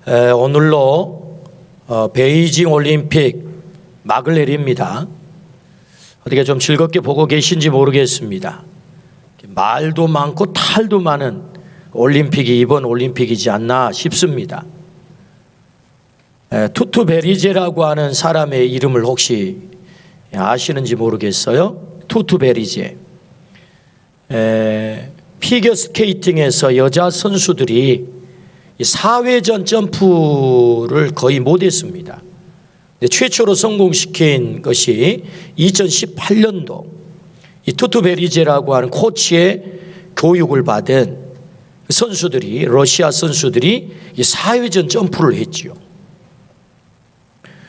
오늘로 베이징 올림픽 막을 내립니다. 어떻게 좀 즐겁게 보고 계신지 모르겠습니다. 말도 많고 탈도 많은 올림픽이 이번 올림픽이지 않나 싶습니다. 투투 베리제라고 하는 사람의 이름을 혹시 아시는지 모르겠어요. 투투 베리제. 피겨스케이팅에서 여자 선수들이 4회전 점프를 거의 못했습니다. 최초로 성공시킨 것이 2018년도 이 투투 베리제라고 하는 코치의 교육을 받은 선수들이, 러시아 선수들이 이 4회전 점프를 했지요.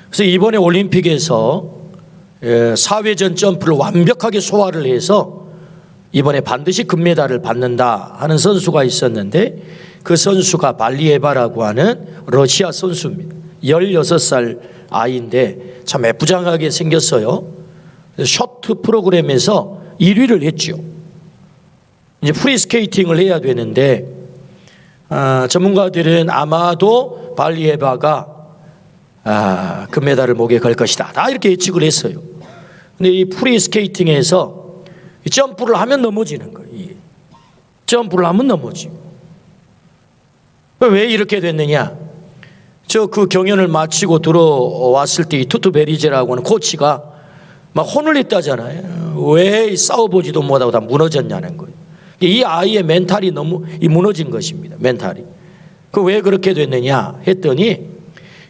그래서 이번에 올림픽에서 4회전 점프를 완벽하게 소화를 해서 이번에 반드시 금메달을 받는다 하는 선수가 있었는데, 그 선수가 발리에바라고 하는 러시아 선수입니다. 16살 아이인데 참 예쁘장하게 생겼어요. 쇼트 프로그램에서 1위를 했죠. 이제 프리스케이팅을 해야 되는데 전문가들은 아마도 발리에바가 금메달을 목에 걸 것이다, 다 이렇게 예측을 했어요. 근데 이 프리스케이팅에서 점프를 하면 넘어지는 거예요. 점프를 하면 넘어지고. 왜 이렇게 됐느냐? 그 경연을 마치고 들어왔을 때 이 투투 베리제라고 하는 코치가 막 혼을 냈다잖아요. 왜 싸워보지도 못하고 다 무너졌냐는 거예요. 이 아이의 멘탈이 너무 무너진 것입니다. 멘탈이. 왜 그렇게 됐느냐 했더니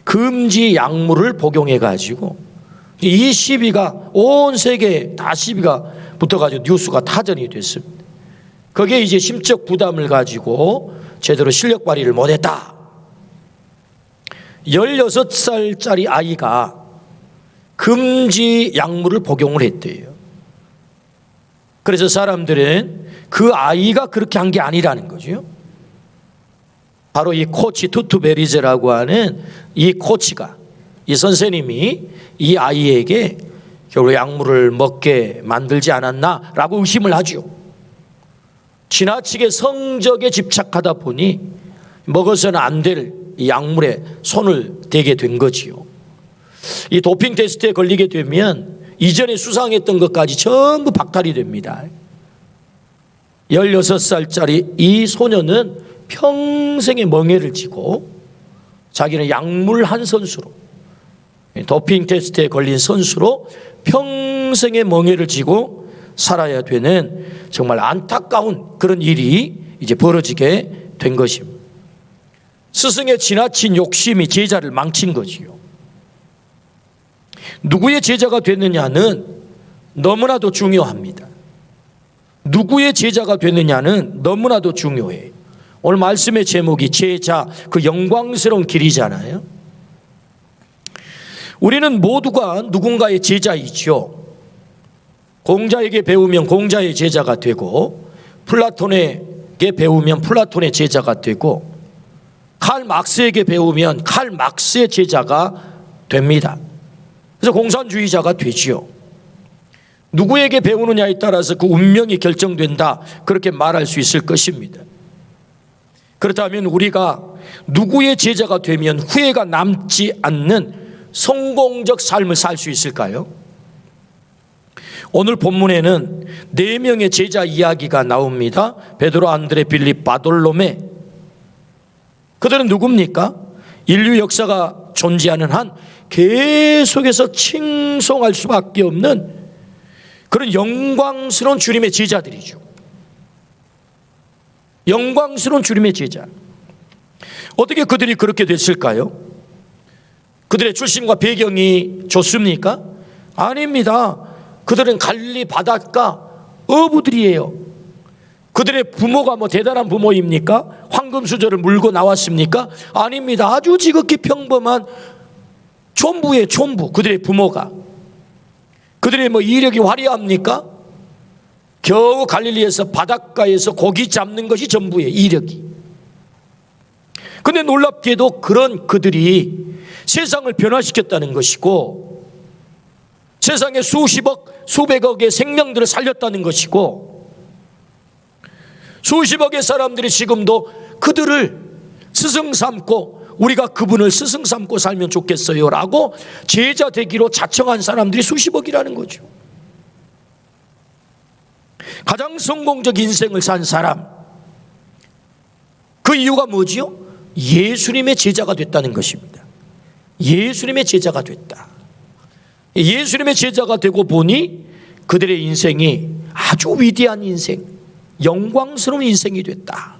금지 약물을 복용해 가지고 이 시비가 온 세계에 다 시비가 붙어가지고 뉴스가 타전이 됐습니다. 거기에 이제 심적 부담을 가지고 제대로 실력 발휘를 못했다. 16살짜리 아이가 금지 약물을 복용을 했대요. 그래서 사람들은 그 아이가 그렇게 한 게 아니라는 거죠. 바로 이 코치 투투 베리제라고 하는 이 코치가, 이 선생님이 이 아이에게 결국 약물을 먹게 만들지 않았나라고 의심을 하죠. 지나치게 성적에 집착하다 보니 먹어서는 안 될 이 약물에 손을 대게 된 거지요. 이 도핑 테스트에 걸리게 되면 이전에 수상했던 것까지 전부 박탈이 됩니다. 16살짜리 이 소녀는 평생의 멍해를 지고 자기는 약물 한 선수로, 도핑 테스트에 걸린 선수로 평생의 멍해를 지고 살아야 되는 정말 안타까운 그런 일이 이제 벌어지게 된 것입니다. 스승의 지나친 욕심이 제자를 망친 거지요. 누구의 제자가 됐느냐는 너무나도 중요합니다. 누구의 제자가 됐느냐는 너무나도 중요해요. 오늘 말씀의 제목이 제자, 그 영광스러운 길이잖아요. 우리는 모두가 누군가의 제자이죠. 공자에게 배우면 공자의 제자가 되고, 플라톤에게 배우면 플라톤의 제자가 되고, 칼 막스에게 배우면 칼 막스의 제자가 됩니다. 그래서 공산주의자가 되지요. 누구에게 배우느냐에 따라서 그 운명이 결정된다, 그렇게 말할 수 있을 것입니다. 그렇다면 우리가 누구의 제자가 되면 후회가 남지 않는 성공적 삶을 살 수 있을까요? 오늘 본문에는 4명의 제자 이야기가 나옵니다. 베드로, 안드레, 빌립, 바돌로메. 그들은 누굽니까? 인류 역사가 존재하는 한 계속해서 칭송할 수밖에 없는 그런 영광스러운 주님의 제자들이죠. 영광스러운 주님의 제자. 어떻게 그들이 그렇게 됐을까요? 그들의 출신과 배경이 좋습니까? 아닙니다. 그들은 갈릴리 바닷가 어부들이에요. 그들의 부모가 대단한 부모입니까? 황금수저를 물고 나왔습니까? 아닙니다. 아주 지극히 평범한 촌부의 촌부, 그들의 부모가. 그들의 이력이 화려합니까? 겨우 갈릴리에서 바닷가에서 고기 잡는 것이 전부의 이력이. 근데 놀랍게도 그런 그들이 세상을 변화시켰다는 것이고, 세상에 수십억, 수백억의 생명들을 살렸다는 것이고, 수십억의 사람들이 지금도 그들을 스승 삼고 우리가 그분을 스승 삼고 살면 좋겠어요 라고 제자 되기로 자청한 사람들이 수십억이라는 거죠. 가장 성공적 인생을 산 사람, 그 이유가 뭐지요? 예수님의 제자가 됐다는 것입니다. 예수님의 제자가 됐다. 예수님의 제자가 되고 보니 그들의 인생이 아주 위대한 인생, 영광스러운 인생이 됐다.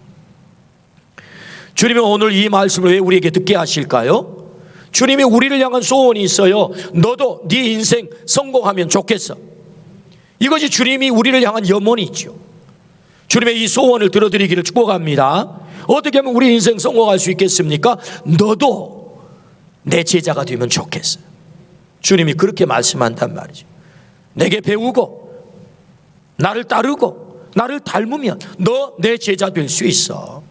주님은 오늘 이 말씀을 왜 우리에게 듣게 하실까요? 주님이 우리를 향한 소원이 있어요. 너도 네 인생 성공하면 좋겠어. 이것이 주님이 우리를 향한 염원이 있죠. 주님의 이 소원을 들어드리기를 축복합니다. 어떻게 하면 우리 인생 성공할 수 있겠습니까? 너도 내 제자가 되면 좋겠어. 주님이 그렇게 말씀한단 말이죠. 내게 배우고 나를 따르고 나를 닮으면 너 내 제자 될 수 있어.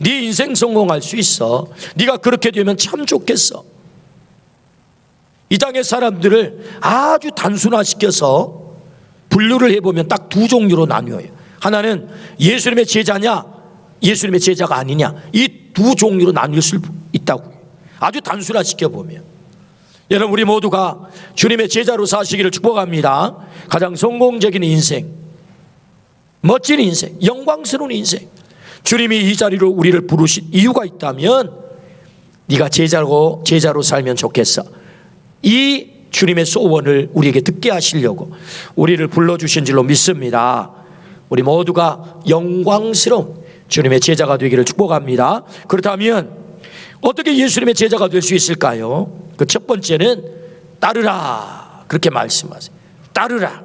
네 인생 성공할 수 있어. 네가 그렇게 되면 참 좋겠어. 이 땅의 사람들을 아주 단순화시켜서 분류를 해보면 딱 두 종류로 나뉘어요. 하나는 예수님의 제자냐, 예수님의 제자가 아니냐, 이 두 종류로 나뉠 수 있다고. 아주 단순화시켜보면. 여러분, 우리 모두가 주님의 제자로 사시기를 축복합니다. 가장 성공적인 인생, 멋진 인생, 영광스러운 인생, 주님이 이 자리로 우리를 부르신 이유가 있다면 네가 제자로 살면 좋겠어. 이 주님의 소원을 우리에게 듣게 하시려고 우리를 불러주신 줄로 믿습니다. 우리 모두가 영광스러운 주님의 제자가 되기를 축복합니다. 그렇다면 어떻게 예수님의 제자가 될 수 있을까요? 그 첫 번째는 따르라, 그렇게 말씀하세요. 따르라.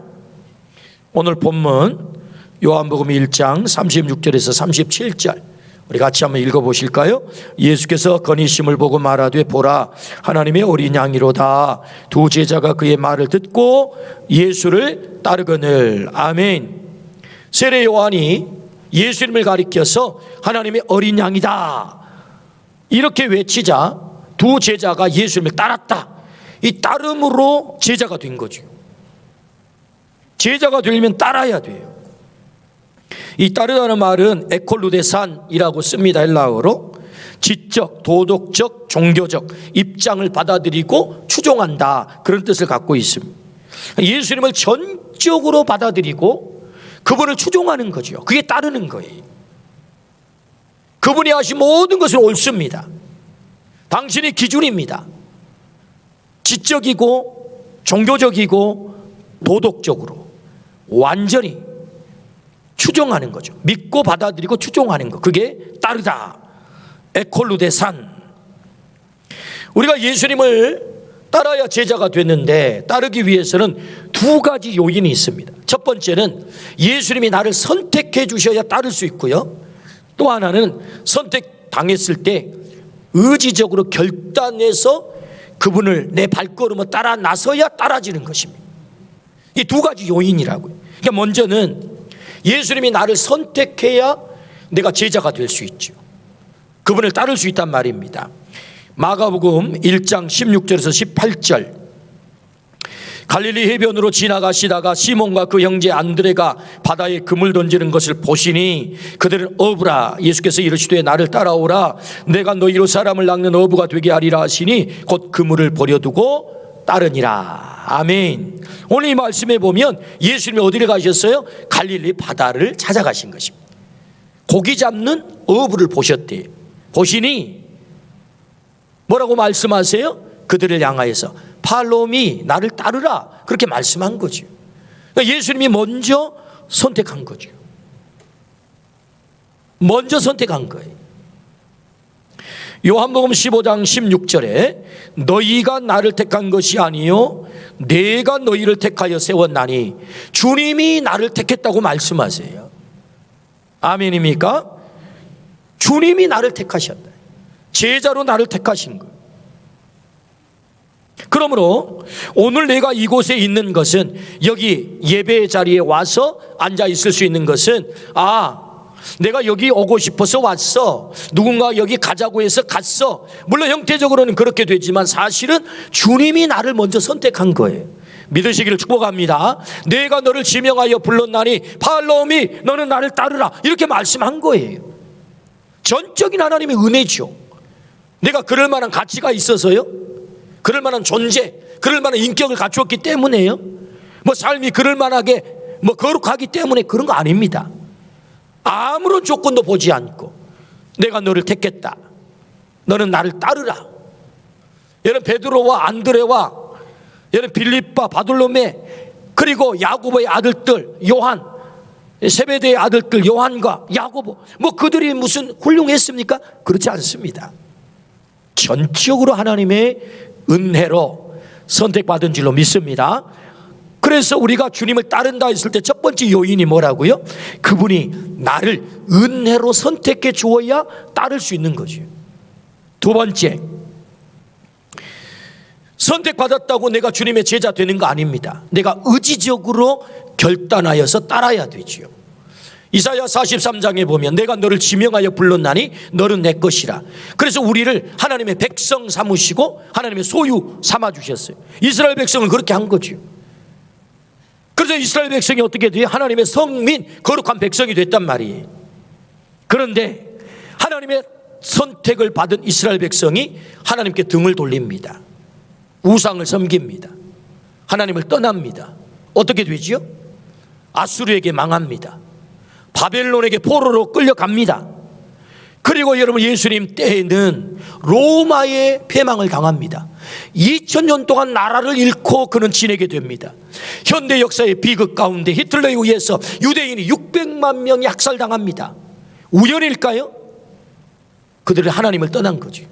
오늘 본문 요한복음 1장 36절에서 37절 우리 같이 한번 읽어보실까요? 예수께서 건의심을 보고 말하되 보라 하나님의 어린 양이로다. 두 제자가 그의 말을 듣고 예수를 따르거늘. 아멘. 세례 요한이 예수님을 가리켜서 하나님의 어린 양이다 이렇게 외치자 두 제자가 예수님을 따랐다. 이 따름으로 제자가 된 거죠. 제자가 되려면 따라야 돼요. 이 따르다는 말은 에콜루데산이라고 씁니다. 헬라어로. 지적, 도덕적, 종교적 입장을 받아들이고 추종한다, 그런 뜻을 갖고 있습니다. 예수님을 전적으로 받아들이고 그분을 추종하는 거죠. 그게 따르는 거예요. 그분이 하신 모든 것은 옳습니다. 당신이 기준입니다. 지적이고 종교적이고 도덕적으로 완전히 추종하는 거죠. 믿고 받아들이고 추종하는 거, 그게 따르다, 에콜루데산. 우리가 예수님을 따라야 제자가 됐는데 따르기 위해서는 두 가지 요인이 있습니다. 첫 번째는 예수님이 나를 선택해 주셔야 따를 수 있고요, 또 하나는 선택당했을 때 의지적으로 결단해서 그분을 내 발걸음을 따라 나서야 따라지는 것입니다. 이 두 가지 요인이라고요. 그러니까 먼저는 예수님이 나를 선택해야 내가 제자가 될 수 있죠. 그분을 따를 수 있단 말입니다. 마가복음 1장 16절에서 18절 갈릴리 해변으로 지나가시다가 시몬과 그 형제 안드레가 바다에 그물 던지는 것을 보시니 그들은 어부라. 예수께서 이르시되 나를 따라오라. 내가 너희로 사람을 낚는 어부가 되게 하리라 하시니 곧 그물을 버려두고 따르니라. 아멘. 오늘 이 말씀에 보면 예수님이 어디를 가셨어요? 갈릴리 바다를 찾아가신 것입니다. 고기 잡는 어부를 보셨대요. 보시니 뭐라고 말씀하세요? 그들을 향하여서 팔로미, 나를 따르라, 그렇게 말씀한 거죠. 그러니까 예수님이 먼저 선택한 거죠. 먼저 선택한 거예요. 요한복음 15장 16절에 너희가 나를 택한 것이 아니요 내가 너희를 택하여 세웠나니, 주님이 나를 택했다고 말씀하세요. 아멘입니까? 주님이 나를 택하셨다. 제자로 나를 택하신 거예요. 그러므로 오늘 내가 이곳에 있는 것은, 여기 예배 자리에 와서 앉아 있을 수 있는 것은, 내가 여기 오고 싶어서 왔어, 누군가 여기 가자고 해서 갔어. 물론 형태적으로는 그렇게 되지만 사실은 주님이 나를 먼저 선택한 거예요. 믿으시기를 축복합니다. 내가 너를 지명하여 불렀나니 팔로미, 너는 나를 따르라, 이렇게 말씀한 거예요. 전적인 하나님의 은혜죠. 내가 그럴 만한 가치가 있어서요? 그럴 만한 존재, 그럴 만한 인격을 갖추었기 때문에요? 뭐 삶이 그럴 만하게 뭐 거룩하기 때문에 그런 거 아닙니다. 아무런 조건도 보지 않고 내가 너를 택했다. 너는 나를 따르라. 여러분, 베드로와 안드레와 여러분 빌립과 바돌로메, 그리고 야고보의 아들들 요한, 세베대의 아들들 요한과 야고보, 뭐 그들이 무슨 훌륭했습니까? 그렇지 않습니다. 전적으로 하나님의 은혜로 선택받은 줄로 믿습니다. 그래서 우리가 주님을 따른다 했을 때 첫 번째 요인이 뭐라고요? 그분이 나를 은혜로 선택해 주어야 따를 수 있는 거죠. 두 번째, 선택받았다고 내가 주님의 제자 되는 거 아닙니다. 내가 의지적으로 결단하여서 따라야 되지요. 이사야 43장에 보면 내가 너를 지명하여 불렀나니 너는 내 것이라. 그래서 우리를 하나님의 백성 삼으시고 하나님의 소유 삼아주셨어요. 이스라엘 백성을 그렇게 한 거죠. 그래서 이스라엘 백성이 어떻게 돼요? 하나님의 성민, 거룩한 백성이 됐단 말이에요. 그런데 하나님의 선택을 받은 이스라엘 백성이 하나님께 등을 돌립니다. 우상을 섬깁니다. 하나님을 떠납니다. 어떻게 되지요? 아수르에게 망합니다. 바벨론에게 포로로 끌려갑니다. 그리고 여러분, 예수님 때에는 로마의 패망을 당합니다. 2000년 동안 나라를 잃고 그는 지내게 됩니다. 현대 역사의 비극 가운데 히틀러에 의해서 유대인이 600만 명이 학살당합니다. 우연일까요? 그들은 하나님을 떠난 거지.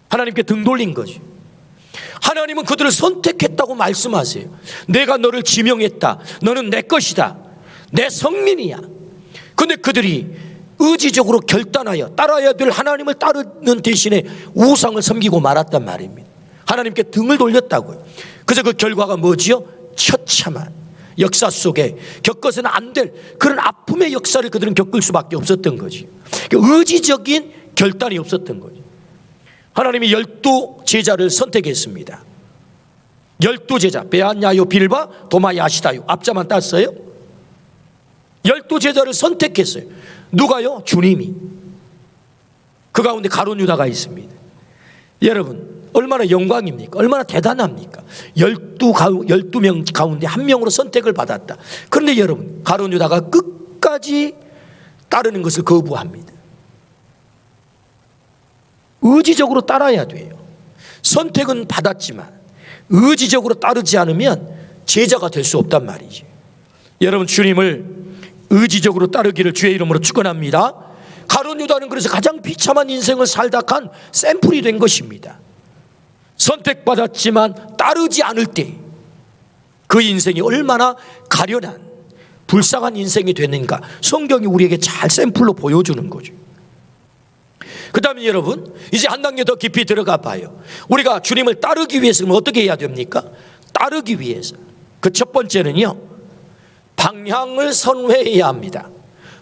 하나님께 등 돌린 거지. 하나님은 그들을 선택했다고 말씀하세요. 내가 너를 지명했다. 너는 내 것이다. 내 성민이야. 근데 그들이 의지적으로 결단하여 따라야 될 하나님을 따르는 대신에 우상을 섬기고 말았단 말입니다. 하나님께 등을 돌렸다고요. 그래서 그 결과가 뭐지요? 처참한 역사 속에 겪어서는 안 될 그런 아픔의 역사를 그들은 겪을 수밖에 없었던 거지. 의지적인 결단이 없었던 거지. 하나님이 12 제자를 선택했습니다. 12 제자, 베아냐요, 빌바, 도마, 야시다요. 앞자만 땄어요. 12 제자를 선택했어요. 누가요? 주님이. 그 가운데 가룟 유다가 있습니다. 여러분, 얼마나 영광입니까? 얼마나 대단합니까? 12명 가운데 한 명으로 선택을 받았다. 그런데 여러분, 가룟 유다가 끝까지 따르는 것을 거부합니다. 의지적으로 따라야 돼요. 선택은 받았지만 의지적으로 따르지 않으면 제자가 될 수 없단 말이죠. 여러분, 주님을 의지적으로 따르기를 주의 이름으로 축원합니다. 가룟 유다는 그래서 가장 비참한 인생을 살다 간 샘플이 된 것입니다. 선택받았지만 따르지 않을 때 그 인생이 얼마나 가련한 불쌍한 인생이 됐는가, 성경이 우리에게 잘 샘플로 보여주는 거죠. 그 다음에 여러분, 이제 한 단계 더 깊이 들어가 봐요. 우리가 주님을 따르기 위해서는 어떻게 해야 됩니까? 따르기 위해서 그 첫 번째는요, 방향을 선회해야 합니다.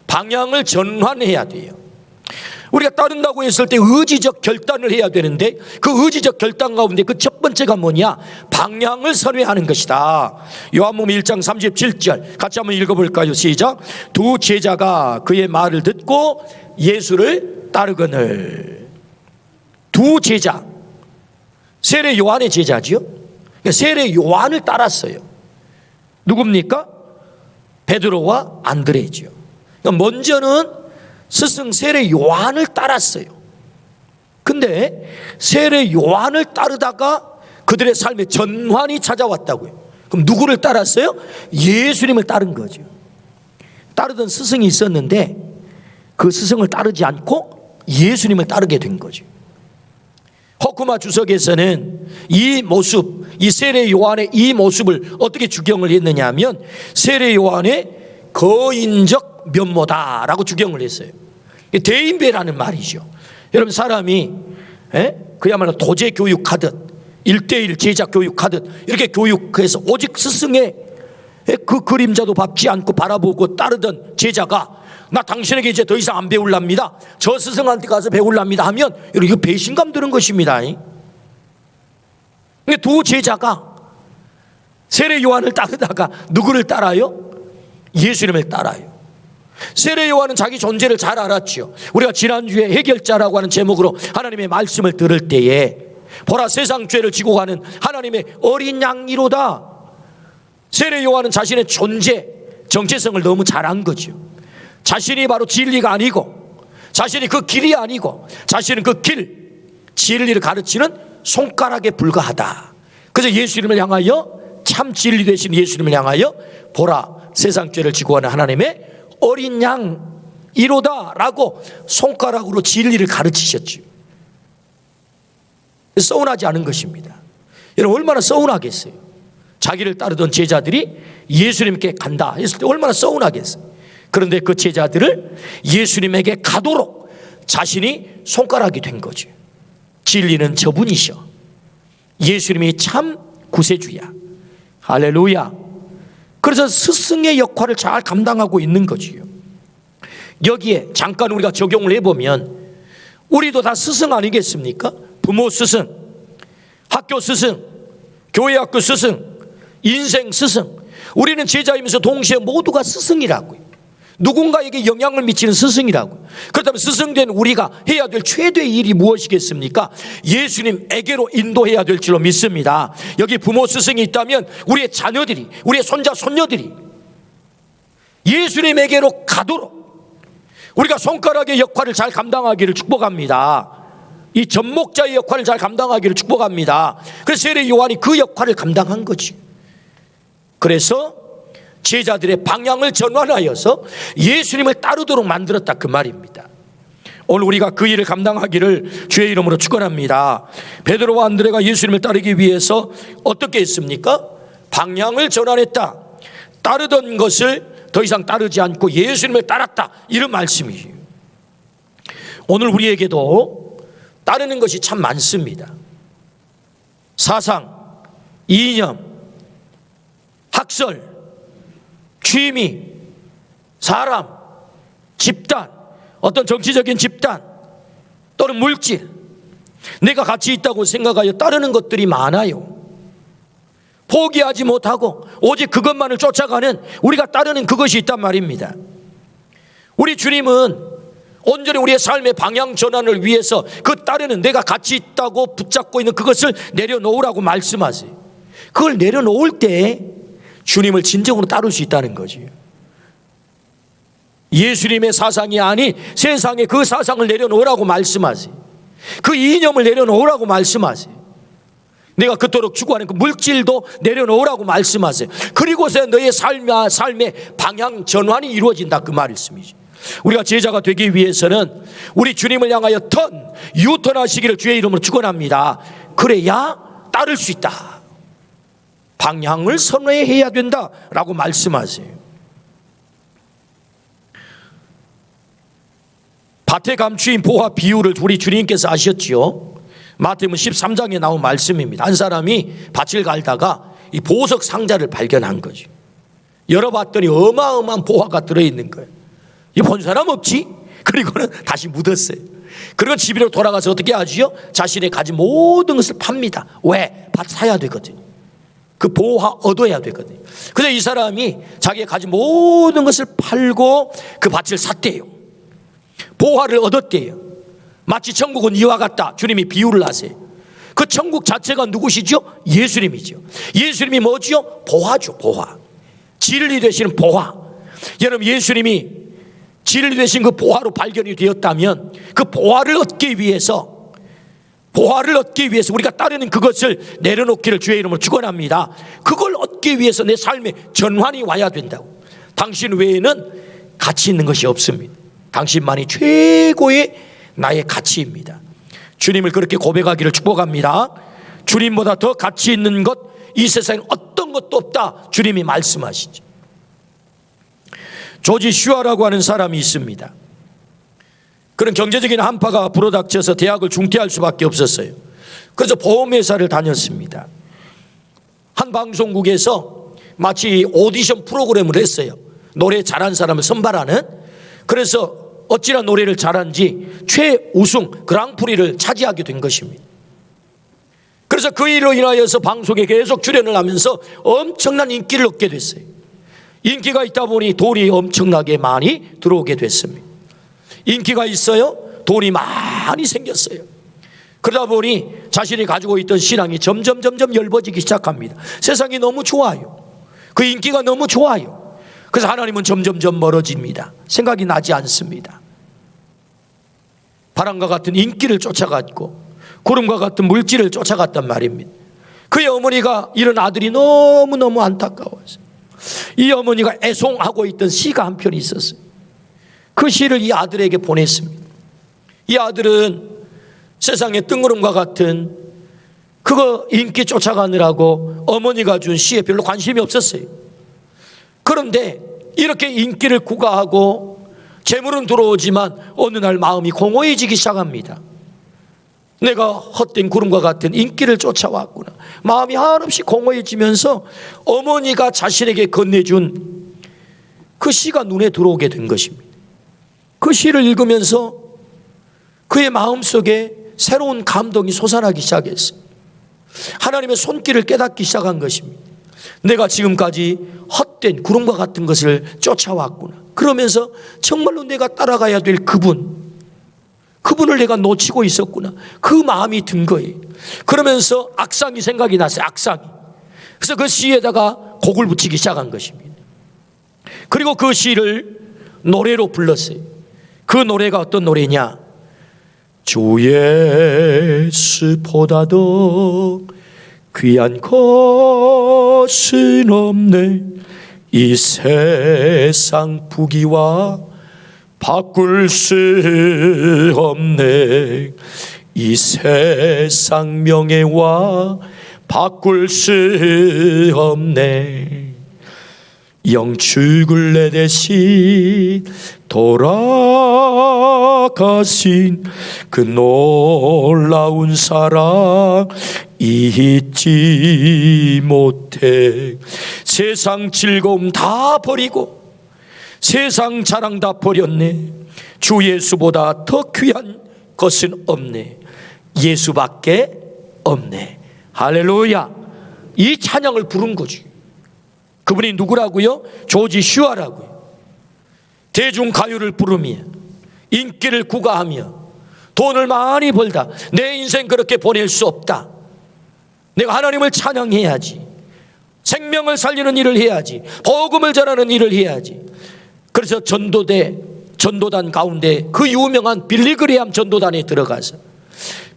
방향을 전환해야 돼요. 우리가 따른다고 했을 때 의지적 결단을 해야 되는데 그 의지적 결단 가운데 그 첫 번째가 뭐냐? 방향을 선회하는 것이다. 요한복음 1장 37절 같이 한번 읽어볼까요? 시작. 두 제자가 그의 말을 듣고 예수를 따르거늘. 두 제자, 세례 요한의 제자지요. 세례 요한을 따랐어요. 누굽니까? 베드로와 안드레지요. 먼저는 스승 세례 요한을 따랐어요. 근데 세례 요한을 따르다가 그들의 삶에 전환이 찾아왔다고요. 그럼 누구를 따랐어요? 예수님을 따른 거죠. 따르던 스승이 있었는데 그 스승을 따르지 않고 예수님을 따르게 된 거죠. 호쿠마 주석에서는 이 모습, 이 세례 요한의 이 모습을 어떻게 주경을 했느냐 하면 세례 요한의 거인적 면모다라고 주경을 했어요. 대인배라는 말이죠. 여러분, 사람이 그야말로 도제 교육하듯 1:1 제자 교육하듯 이렇게 교육해서 오직 스승의 그 그림자도 밟지 않고 바라보고 따르던 제자가 나 당신에게 이제 더 이상 안 배울랍니다, 저 스승한테 가서 배울랍니다 하면 이거 배신감 드는 것입니다. 두 제자가 세례 요한을 따르다가 누구를 따라요? 예수님을 따라요. 세례 요한은 자기 존재를 잘 알았죠. 우리가 지난주에 해결자라고 하는 제목으로 하나님의 말씀을 들을 때에 보라 세상 죄를 지고 가는 하나님의 어린 양이로다. 세례 요한은 자신의 존재, 정체성을 너무 잘 안 거죠. 자신이 바로 진리가 아니고, 자신이 그 길이 아니고, 자신은 그 길, 진리를 가르치는 손가락에 불과하다. 그래서 예수님을 향하여, 참 진리 되신 예수님을 향하여 보라 세상 죄를 지고 가는 하나님의 어린 양이로다 라고 손가락으로 진리를 가르치셨죠. 서운하지 않은 것입니다. 여러분 얼마나 서운하겠어요. 자기를 따르던 제자들이 예수님께 간다 했을 때 얼마나 서운하겠어요. 그런데 그 제자들을 예수님에게 가도록 자신이 손가락이 된 거죠. 진리는 저분이셔. 예수님이 참 구세주야. 할렐루야. 그래서 스승의 역할을 잘 감당하고 있는 거지요. 여기에 잠깐 우리가 적용을 해보면 우리도 다 스승 아니겠습니까? 부모 스승, 학교 스승, 교회 학교 스승, 인생 스승. 우리는 제자이면서 동시에 모두가 스승이라고요. 누군가에게 영향을 미치는 스승이라고요. 그렇다면 스승된 우리가 해야 될 최대의 일이 무엇이겠습니까? 예수님에게로 인도해야 될 줄로 믿습니다. 여기 부모 스승이 있다면 우리의 자녀들이, 우리의 손자 손녀들이 예수님에게로 가도록 우리가 손가락의 역할을 잘 감당하기를 축복합니다. 이 접목자의 역할을 잘 감당하기를 축복합니다. 그래서 세례 요한이 그 역할을 감당한 거지. 그래서 제자들의 방향을 전환하여서 예수님을 따르도록 만들었다 그 말입니다. 오늘 우리가 그 일을 감당하기를 주의 이름으로 축원합니다. 베드로와 안드레가 예수님을 따르기 위해서 어떻게 했습니까? 방향을 전환했다. 따르던 것을 더 이상 따르지 않고 예수님을 따랐다. 이런 말씀이에요. 오늘 우리에게도 따르는 것이 참 많습니다. 사상, 이념, 학설, 취미, 사람, 집단, 어떤 정치적인 집단 또는 물질, 내가 가치 있다고 생각하여 따르는 것들이 많아요. 포기하지 못하고 오직 그것만을 쫓아가는, 우리가 따르는 그것이 있단 말입니다. 우리 주님은 온전히 우리의 삶의 방향 전환을 위해서 그 따르는, 내가 가치 있다고 붙잡고 있는 그것을 내려놓으라고 말씀하세요. 그걸 내려놓을 때 주님을 진정으로 따를 수 있다는 거지. 예수님의 사상이 아닌 세상의 그 사상을 내려놓으라고 말씀하세요. 그 이념을 내려놓으라고 말씀하세요. 내가 그토록 추구하는 그 물질도 내려놓으라고 말씀하세요. 그리고서 너의 삶의 방향 전환이 이루어진다 그 말씀이죠. 우리가 제자가 되기 위해서는 우리 주님을 향하여 유턴하시기를 주의 이름으로 축원합니다. 그래야 따를 수 있다. 방향을 선회해야 된다라고 말씀하세요. 밭에 감추인 보화 비유를 우리 주님께서 하셨지요. 마태복음 13장에 나온 말씀입니다. 한 사람이 밭을 갈다가 이 보석 상자를 발견한 거죠. 열어봤더니 어마어마한 보화가 들어있는 거예요. 이 본 사람 없지? 그리고는 다시 묻었어요. 그리고 집으로 돌아가서 어떻게 하지요? 자신의 가진 모든 것을 팝니다. 왜? 밭 사야 되거든요. 그 보화 얻어야 되거든요. 그래서 이 사람이 자기가 가진 모든 것을 팔고 그 밭을 샀대요. 보화를 얻었대요. 마치 천국은 이와 같다. 주님이 비유를 하세요. 그 천국 자체가 누구시죠? 예수님이죠. 예수님이 뭐지요? 보화죠. 보화. 진리 되시는 보화. 여러분 예수님이 진리 되신 그 보화로 발견이 되었다면 그 보화를 얻기 위해서 우리가 따르는 그것을 내려놓기를 주의 이름으로 축원합니다. 그걸 얻기 위해서 내 삶에 전환이 와야 된다고. 당신 외에는 가치 있는 것이 없습니다. 당신만이 최고의 나의 가치입니다. 주님을 그렇게 고백하기를 축복합니다. 주님보다 더 가치 있는 것, 이 세상에 어떤 것도 없다. 주님이 말씀하시죠. 조지 슈아라고 하는 사람이 있습니다. 그런 경제적인 한파가 불어닥쳐서 대학을 중퇴할 수밖에 없었어요. 그래서 보험회사를 다녔습니다. 한 방송국에서 마치 오디션 프로그램을 했어요. 노래 잘한 사람을 선발하는. 그래서 어찌나 노래를 잘한지 최우승 그랑프리를 차지하게 된 것입니다. 그래서 그 일로 인하여서 방송에 계속 출연을 하면서 엄청난 인기를 얻게 됐어요. 인기가 있다 보니 돈이 엄청나게 많이 들어오게 됐습니다. 인기가 있어요. 돈이 많이 생겼어요. 그러다 보니 자신이 가지고 있던 신앙이 점점 엷어지기 시작합니다. 세상이 너무 좋아요. 그 인기가 너무 좋아요. 그래서 하나님은 점점 멀어집니다. 생각이 나지 않습니다. 바람과 같은 인기를 쫓아갔고 구름과 같은 물질을 쫓아갔단 말입니다. 그의 어머니가 이런 아들이 너무너무 안타까워서 이 어머니가 애송하고 있던 시가 한 편이 있었어요. 그 시를 이 아들에게 보냈습니다. 이 아들은 세상의 뜬구름과 같은 그거 인기 쫓아가느라고 어머니가 준 시에 별로 관심이 없었어요. 그런데 이렇게 인기를 구가하고 재물은 들어오지만 어느 날 마음이 공허해지기 시작합니다. 내가 헛된 구름과 같은 인기를 쫓아왔구나. 마음이 한없이 공허해지면서 어머니가 자신에게 건네준 그 시가 눈에 들어오게 된 것입니다. 그 시를 읽으면서 그의 마음속에 새로운 감동이 솟아나기 시작했어요. 하나님의 손길을 깨닫기 시작한 것입니다. 내가 지금까지 헛된 구름과 같은 것을 쫓아왔구나. 그러면서 정말로 내가 따라가야 될 그분을 내가 놓치고 있었구나. 그 마음이 든 거예요. 그러면서 악상이 생각이 났어요. 악상이. 그래서 그 시에다가 곡을 붙이기 시작한 것입니다. 그리고 그 시를 노래로 불렀어요. 그 노래가 어떤 노래냐? 주 예수보다 더 귀한 것은 없네. 이 세상 부귀와 바꿀 수 없네. 이 세상 명예와 바꿀 수 없네. 영축을 내 대신 돌아가신 그 놀라운 사랑 잊지 못해. 세상 즐거움 다 버리고 세상 자랑 다 버렸네. 주 예수보다 더 귀한 것은 없네. 예수밖에 없네. 할렐루야. 이 찬양을 부른 거지. 그분이 누구라고요? 조지 슈아라고요. 대중가요를 부르며 인기를 구가하며 돈을 많이 벌다 내 인생 그렇게 보낼 수 없다. 내가 하나님을 찬양해야지. 생명을 살리는 일을 해야지. 복음을 전하는 일을 해야지. 그래서 전도단 가운데 그 유명한 빌리 그레함 전도단에 들어가서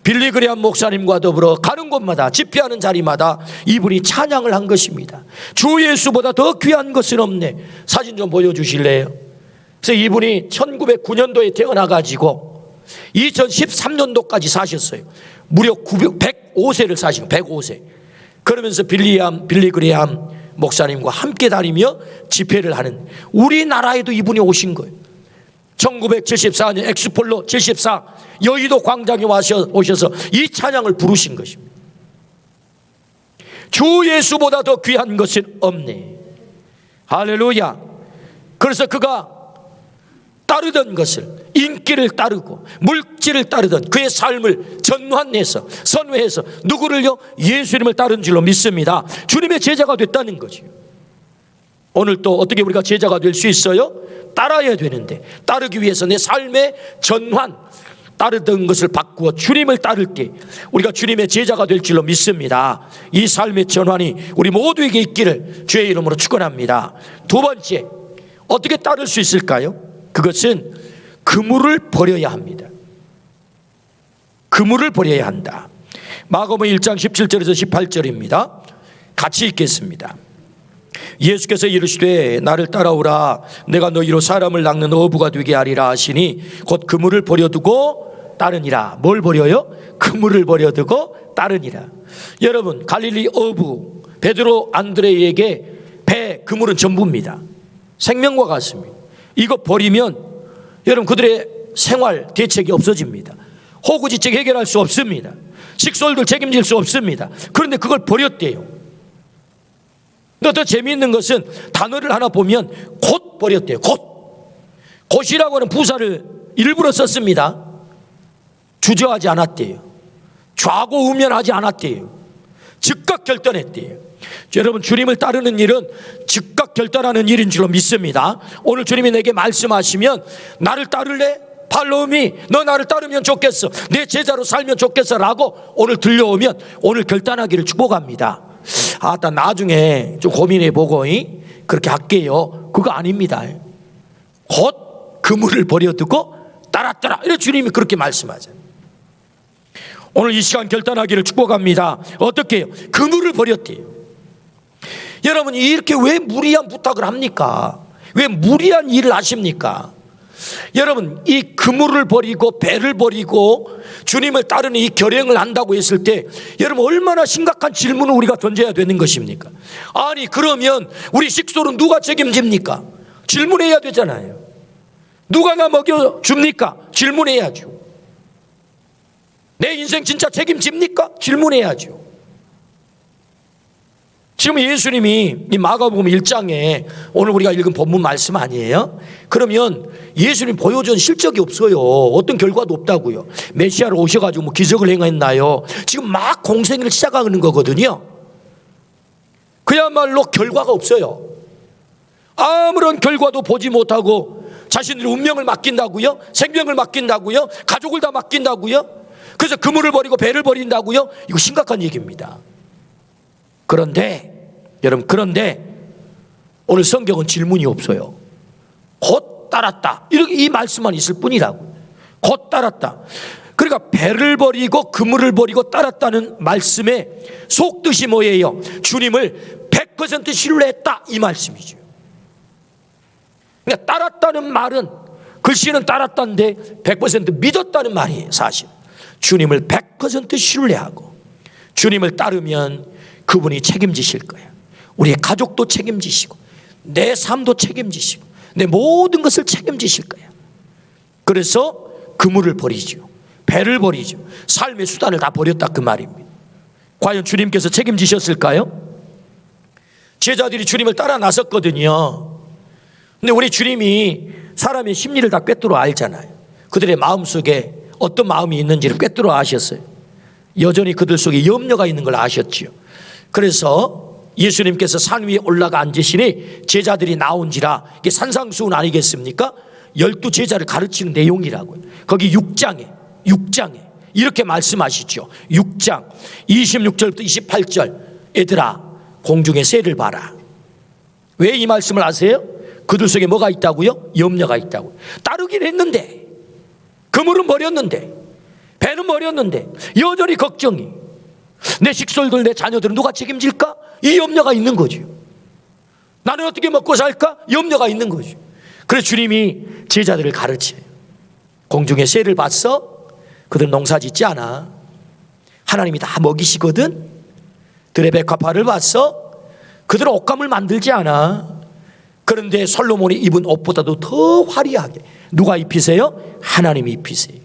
빌리 그레함 목사님과 더불어 가는 곳마다 집회하는 자리마다 이분이 찬양을 한 것입니다. 주 예수보다 더 귀한 것은 없네. 사진 좀 보여주실래요? 그래서 이분이 1909년도에 태어나가지고 2013년도까지 사셨어요. 무려 105세를 사시고 105세. 그러면서 빌리 그레함 목사님과 함께 다니며 집회를 하는, 우리나라에도 이분이 오신 거예요. 1974년 엑스폴로 74 여의도 광장에 오셔서 이 찬양을 부르신 것입니다. 주 예수보다 더 귀한 것은 없네. 할렐루야. 그래서 그가 따르던 것을, 인기를 따르고 물질을 따르던 그의 삶을 전환해서 선회해서 누구를요? 예수님을 따른 줄로 믿습니다. 주님의 제자가 됐다는 거죠. 오늘 또 어떻게 우리가 제자가 될 수 있어요? 따라야 되는데, 따르기 위해서 내 삶의 전환, 따르던 것을 바꾸어 주님을 따를 때 우리가 주님의 제자가 될 줄로 믿습니다. 이 삶의 전환이 우리 모두에게 있기를 주의 이름으로 축원합니다. 두 번째, 어떻게 따를 수 있을까요? 그것은 그물을 버려야 합니다. 그물을 버려야 한다. 마가복음 1장 17절에서 18절입니다. 같이 읽겠습니다. 예수께서 이르시되 나를 따라오라. 내가 너희로 사람을 낚는 어부가 되게 하리라 하시니 곧 그물을 버려두고 따르니라. 뭘 버려요? 그물을 버려두고 따르니라. 여러분, 갈릴리 어부 베드로 안드레에게 배, 그물은 전부입니다. 생명과 같습니다. 이거 버리면 여러분 그들의 생활 대책이 없어집니다. 호구지책 해결할 수 없습니다. 식솔들 책임질 수 없습니다. 그런데 그걸 버렸대요. 근데 더 재미있는 것은 단어를 하나 보면 곧 버렸대요. 곧이라고 하는 부사를 일부러 썼습니다. 주저하지 않았대요. 좌고우면하지 않았대요. 즉각 결단했대요. 여러분, 주님을 따르는 일은 즉각 결단하는 일인 줄로 믿습니다. 오늘 주님이 내게 말씀하시면 나를 따를래? 팔로우미, 너 나를 따르면 좋겠어, 내 제자로 살면 좋겠어 라고 오늘 들려오면 오늘 결단하기를 축복합니다. 나 나중에 좀 고민해보고 그렇게 할게요. 그거 아닙니다. 곧 그물을 버려두고 따랐더라, 이래 주님이 그렇게 말씀하잖아요. 오늘 이 시간 결단하기를 축복합니다. 어떻게 해요? 그물을 버렸대요. 여러분, 이렇게 왜 무리한 부탁을 합니까? 왜 무리한 일을 하십니까? 여러분, 이 그물을 버리고 배를 버리고 주님을 따르는 이 결행을 한다고 했을 때 여러분, 얼마나 심각한 질문을 우리가 던져야 되는 것입니까? 아니, 그러면 우리 식소는 누가 책임집니까? 질문해야 되잖아요. 누가 나 먹여줍니까? 질문해야죠. 내 인생 진짜 책임집니까? 질문해야죠. 지금 예수님이 이 마가복음 1장에 오늘 우리가 읽은 본문 말씀 아니에요? 그러면 예수님 보여준 실적이 없어요. 어떤 결과도 없다고요. 메시아로 오셔가지고 뭐 기적을 행했나요? 지금 막 공생을 시작하는 거거든요. 그야말로 결과가 없어요. 아무런 결과도 보지 못하고 자신들의 운명을 맡긴다고요? 생명을 맡긴다고요? 가족을 다 맡긴다고요? 그래서 그물을 버리고 배를 버린다고요? 이거 심각한 얘기입니다. 그런데 여러분, 오늘 성경은 질문이 없어요. 곧 따랐다, 이렇게 이 말씀만 있을 뿐이라고. 곧 따랐다. 그러니까 배를 버리고 그물을 버리고 따랐다는 말씀의 속뜻이 뭐예요? 주님을 100% 신뢰했다, 이 말씀이죠. 그러니까 따랐다는 말은, 글씨는 따랐다는데 100% 믿었다는 말이에요. 사실 주님을 100% 신뢰하고 주님을 따르면 그분이 책임지실 거예요. 우리의 가족도 책임지시고 내 삶도 책임지시고 내 모든 것을 책임지실 거예요. 그래서 그물을 버리죠. 배를 버리죠. 삶의 수단을 다 버렸다, 그 말입니다. 과연 주님께서 책임지셨을까요? 제자들이 주님을 따라 나섰거든요. 근데 우리 주님이 사람의 심리를 다 꿰뚫어 알잖아요. 그들의 마음속에 어떤 마음이 있는지를 꿰뚫어 아셨어요. 여전히 그들 속에 염려가 있는 걸 아셨지요. 그래서 예수님께서 산 위에 올라가 앉으시니 제자들이 나온지라, 이게 산상수훈 아니겠습니까? 12제자를 가르치는 내용이라고요. 거기 6장에 이렇게 말씀하시죠. 6장 26절부터 28절, 얘들아 공중의 새를 봐라. 왜 이 말씀을 하세요? 그들 속에 뭐가 있다고요? 염려가 있다고요. 따르긴 했는데, 그물은 버렸는데, 배는 버렸는데 여전히 걱정이, 내 식솔들, 내 자녀들은 누가 책임질까? 이 염려가 있는 거죠. 나는 어떻게 먹고 살까? 염려가 있는 거죠. 그래서 주님이 제자들을 가르쳐요. 공중의 새를 봤어? 그들은 농사 짓지 않아. 하나님이 다 먹이시거든. 들의 백합화를 봤어? 그들은 옷감을 만들지 않아. 그런데 솔로몬이 입은 옷보다도 더 화려하게 누가 입히세요? 하나님이 입히세요.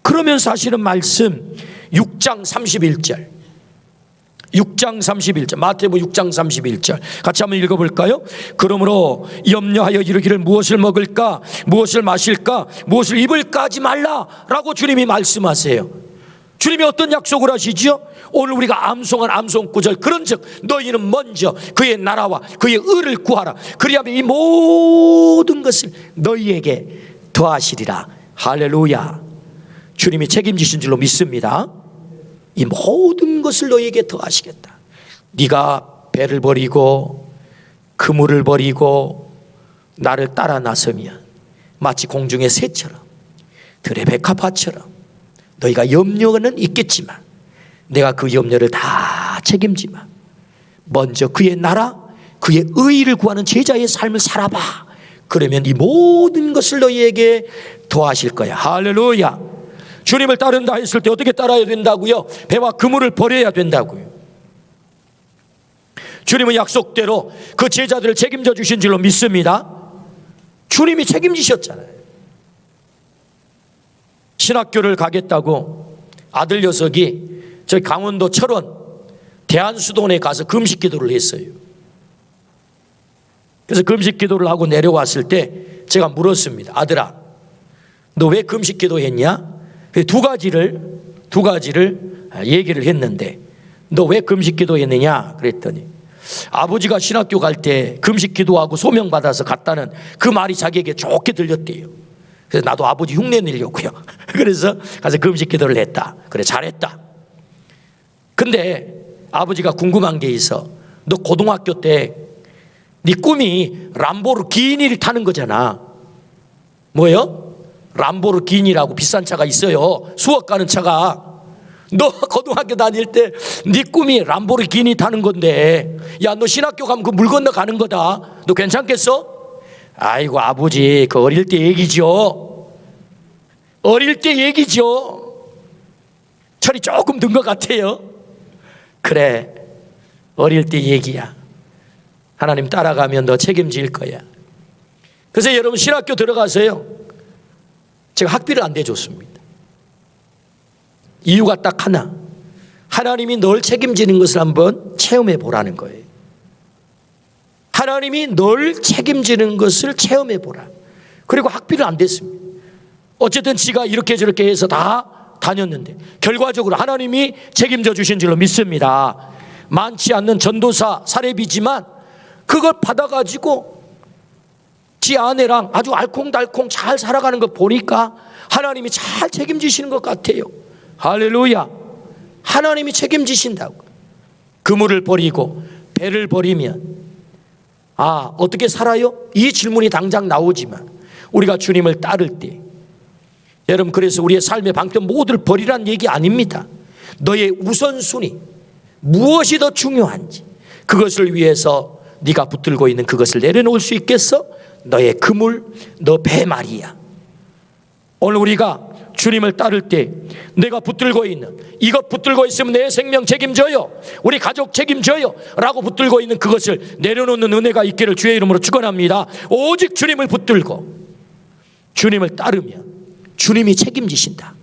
그러면 사실은 말씀 6장 31절, 마태복음 6장 31절 같이 한번 읽어볼까요? 그러므로 염려하여 이르기를 무엇을 먹을까, 무엇을 마실까, 무엇을 입을까 하지 말라라고 주님이 말씀하세요. 주님이 어떤 약속을 하시죠? 오늘 우리가 암송한 암송 구절, 그런즉 너희는 먼저 그의 나라와 그의 의를 구하라, 그리하면 이 모든 것을 너희에게 더하시리라. 할렐루야. 주님이 책임지신 줄로 믿습니다. 이 모든 것을 너희에게 더하시겠다. 네가 배를 버리고 그물을 버리고 나를 따라 나서면 마치 공중의 새처럼, 들의 백합화처럼 너희가 염려는 있겠지만 내가 그 염려를 다 책임지마. 먼저 그의 나라, 그의 의의를 구하는 제자의 삶을 살아봐. 그러면 이 모든 것을 너희에게 더하실 거야. 할렐루야. 주님을 따른다 했을 때 어떻게 따라야 된다고요? 배와 그물을 버려야 된다고요. 주님은 약속대로 그 제자들을 책임져 주신 줄로 믿습니다. 주님이 책임지셨잖아요. 신학교를 가겠다고 아들 녀석이 저기 강원도 철원 대한수도원에 가서 금식 기도를 했어요. 그래서 금식 기도를 하고 내려왔을 때 제가 물었습니다. 아들아, 너 왜 금식 기도했냐? 두 가지를 얘기를 했는데, 너 왜 금식 기도했느냐 그랬더니 아버지가 신학교 갈 때 금식 기도하고 소명받아서 갔다는 그 말이 자기에게 좋게 들렸대요. 그래서 나도 아버지 흉내 내려고요. 그래서 가서 금식 기도를 했다. 그래, 잘했다. 근데 아버지가 궁금한 게 있어. 너 고등학교 때 네 꿈이 람보르기니를 타는 거잖아. 뭐요? 람보르기니라고 비싼 차가 있어요. 수억 가는 차가. 너 고등학교 다닐 때 네 꿈이 람보르기니 타는 건데, 야, 너 신학교 가면 그 물 건너 가는 거다. 너 괜찮겠어? 아이고 아버지, 그 어릴 때 얘기죠. 어릴 때 얘기죠. 철이 조금 든 것 같아요. 그래, 어릴 때 얘기야. 하나님 따라가면 너 책임질 거야. 그래서 여러분 신학교 들어가서요, 제가 학비를 안 대줬습니다. 이유가 딱 하나, 하나님이 널 책임지는 것을 한번 체험해 보라는 거예요. 하나님이 널 책임지는 것을 체험해 보라. 그리고 학비를 안 댔습니다. 어쨌든 지가 이렇게 저렇게 해서 다 다녔는데 결과적으로 하나님이 책임져 주신 줄로 믿습니다. 많지 않는 전도사 사례비지만 그걸 받아가지고 지 아내랑 아주 알콩달콩 잘 살아가는 거 보니까 하나님이 잘 책임지시는 것 같아요. 할렐루야. 하나님이 책임지신다고. 그물을 버리고 배를 버리면 어떻게 살아요? 이 질문이 당장 나오지만 우리가 주님을 따를 때, 여러분, 그래서 우리의 삶의 방편 모두를 버리란 얘기 아닙니다. 너의 우선순위, 무엇이 더 중요한지, 그것을 위해서 네가 붙들고 있는 그것을 내려놓을 수 있겠어? 너의 그물, 너 배 말이야. 오늘 우리가 주님을 따를 때 내가 붙들고 있는, 이것 붙들고 있으면 내 생명 책임져요, 우리 가족 책임져요 라고 붙들고 있는 그것을 내려놓는 은혜가 있기를 주의 이름으로 축원합니다. 오직 주님을 붙들고 주님을 따르면 주님이 책임지신다.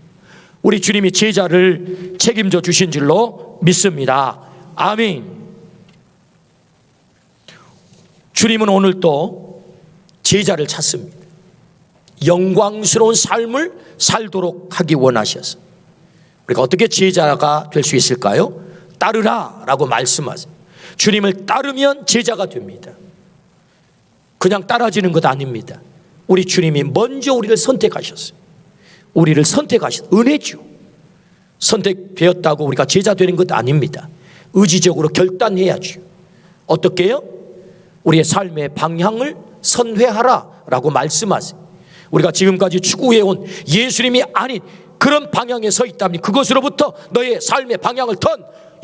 우리 주님이 제자를 책임져 주신 줄로 믿습니다. 아멘. 주님은 오늘 또 제자를 찾습니다. 영광스러운 삶을 살도록 하기 원하셔서 우리가 어떻게 제자가 될 수 있을까요? 따르라 라고 말씀하세요. 주님을 따르면 제자가 됩니다. 그냥 따라지는 것 아닙니다. 우리 주님이 먼저 우리를 선택하셨어요. 우리를 선택하신 은혜죠. 선택되었다고 우리가 제자 되는 것 아닙니다. 의지적으로 결단해야죠. 어떻게 해요? 우리의 삶의 방향을 선회하라 라고 말씀하세요. 우리가 지금까지 추구해온 예수님이 아닌 그런 방향에 서 있다면 그것으로부터 너의 삶의 방향을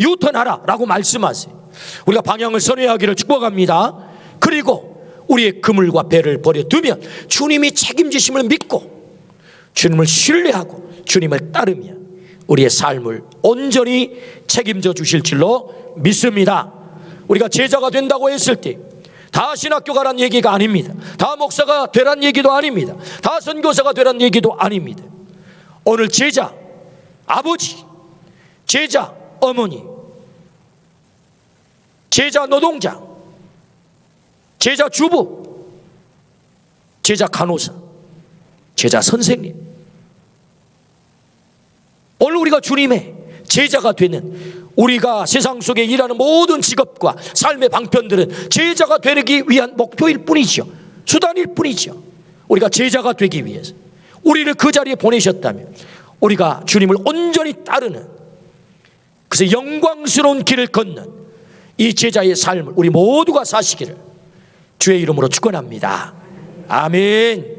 유턴하라 라고 말씀하세요. 우리가 방향을 선회하기를 축복합니다. 그리고 우리의 그물과 배를 버려두면 주님이 책임지심을 믿고 주님을 신뢰하고 주님을 따르면 우리의 삶을 온전히 책임져 주실 줄로 믿습니다. 우리가 제자가 된다고 했을 때 다 신학교 가란 얘기가 아닙니다. 다 목사가 되란 얘기도 아닙니다. 다 선교사가 되란 얘기도 아닙니다. 오늘 제자 아버지, 제자 어머니, 제자 노동자, 제자 주부, 제자 간호사, 제자 선생님, 오늘 우리가 주님의 제자가 되는, 우리가 세상 속에 일하는 모든 직업과 삶의 방편들은 제자가 되기 위한 목표일 뿐이죠. 수단일 뿐이죠. 우리가 제자가 되기 위해서 우리를 그 자리에 보내셨다면 우리가 주님을 온전히 따르는, 그래서 영광스러운 길을 걷는 이 제자의 삶을 우리 모두가 사시기를 주의 이름으로 축원합니다. 아멘.